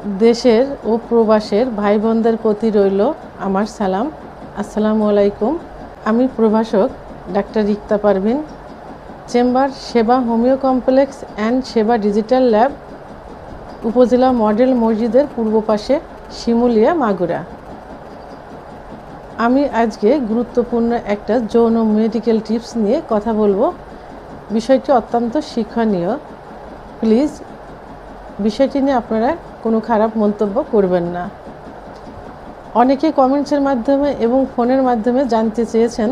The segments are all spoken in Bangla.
দেশের ও প্রবাসের ভাই বোনদের প্রতি রইল আমার সালাম। আসসালামু আলাইকুম। আমি প্রভাষক ডাক্তার রিক্তা পারভিন, চেম্বার সেবা হোমিও কমপ্লেক্স অ্যান্ড সেবা ডিজিটাল ল্যাব, উপজেলা মডেল মসজিদের পূর্ব পাশে, শিমুলিয়া, মাগুরা। আমি আজকে গুরুত্বপূর্ণ একটা যৌন মেডিকেল টিপস নিয়ে কথা বলবো। বিষয়টি অত্যন্ত শিক্ষণীয়। প্লিজ বিষয়টি নিয়ে আপনারা কোনো খারাপ মন্তব্য করবেন না। অনেকে কমেন্টসের মাধ্যমে এবং ফোনের মাধ্যমে জানতে চেয়েছেন,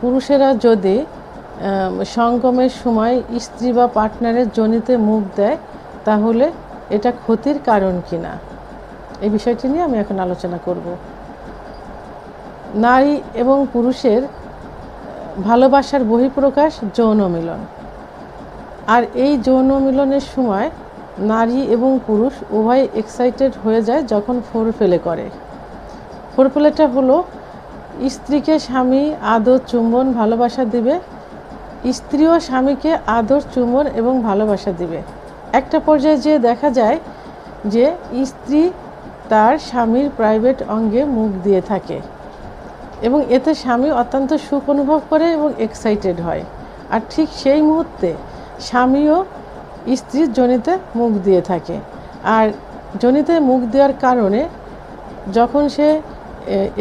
পুরুষেরা যদি সঙ্গমের সময় স্ত্রী বা পার্টনারের যোনিতে মুখ দেয় তাহলে এটা ক্ষতির কারণ কিনা। এই বিষয়টি নিয়ে আমি এখন আলোচনা করব। নারী এবং পুরুষের ভালোবাসার বহিঃপ্রকাশ যৌন মিলন। আর এই যৌন মিলনের সময় নারী এবং পুরুষ উভয় এক্সাইটেড হয়ে যায় যখন ফোরপ্লে করে। ফোরপ্লেটা হলো স্ত্রীকে স্বামী আদর, চুম্বন, ভালোবাসা দিবে, স্ত্রীও স্বামীকে আদর, চুম্বন এবং ভালোবাসা দিবে। একটা পর্যায়ে যেয়ে দেখা যায় যে স্ত্রী তার স্বামীর প্রাইভেট অঙ্গে মুখ দিয়ে থাকে এবং এতে স্বামী অত্যন্ত সুখ অনুভব করে এবং এক্সাইটেড হয়। আর ঠিক সেই মুহূর্তে স্বামীও স্ত্রীর যোনিতে মুখ দিয়ে থাকে। আর যোনিতে মুখ দেওয়ার কারণে যখন সে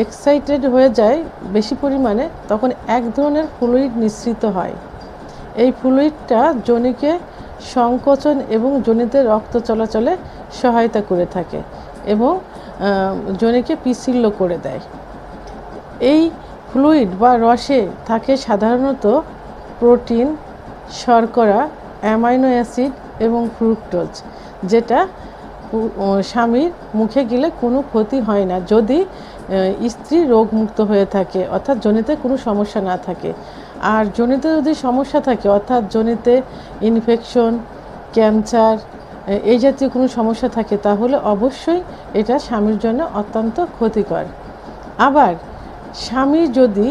এক্সাইটেড হয়ে যায় বেশি পরিমাণে, তখন এক ধরনের ফ্লুইড নিঃসৃত হয়। এই ফ্লুইডটা যোনিকে সংকোচন এবং যোনিতে রক্ত চলাচলে সহায়তা করে থাকে এবং যোনিকে পিচ্ছিল করে দেয়। এই ফ্লুইড বা রসে থাকে সাধারণত প্রোটিন, শর্করা, অ্যামাইনো অ্যাসিড এবং ফ্রুক্টোজ, যেটা স্বামীর মুখে গেলে কোনো ক্ষতি হয় না যদি স্ত্রী রোগমুক্ত হয়ে থাকে, অর্থাৎ যোনিতে কোনো সমস্যা না থাকে। আর যোনিতে যদি সমস্যা থাকে, অর্থাৎ যোনিতে ইনফেকশন, ক্যান্সার, এই জাতীয় কোনো সমস্যা থাকে, তাহলে অবশ্যই এটা স্বামীর জন্য অত্যন্ত ক্ষতিকর। আবার স্বামী যদি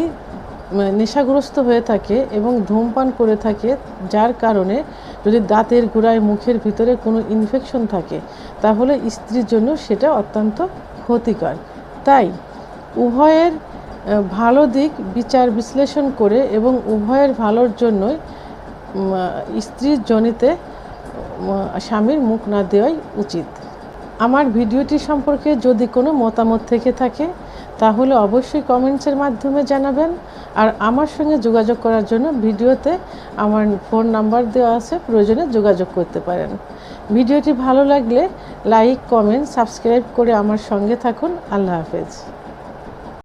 নেশাগ্রস্ত হয়ে থাকে এবং ধূমপান করে থাকে, যার কারণে যদি দাঁতের গোড়ায়, মুখের ভিতরে কোনো ইনফেকশন থাকে, তাহলে স্ত্রীর জন্য সেটা অত্যন্ত ক্ষতিকর। তাই উভয়ের ভালো দিক বিচার বিশ্লেষণ করে এবং উভয়ের ভালোর জন্যই স্ত্রীর যোনিতে স্বামীর মুখ না দেওয়াই উচিত। আমার ভিডিওটি সম্পর্কে যদি কোনো মতামত থেকে থাকে তাহলে অবশ্যই কমেন্টসের মাধ্যমে জানাবেন। আর আমার সঙ্গে যোগাযোগ করার জন্য ভিডিওতে আমার ফোন নাম্বার দেওয়া আছে, প্রয়োজনে যোগাযোগ করতে পারেন। ভিডিওটি ভালো লাগলে লাইক, কমেন্ট, সাবস্ক্রাইব করে আমার সঙ্গে থাকুন। আল্লাহ হাফেজ।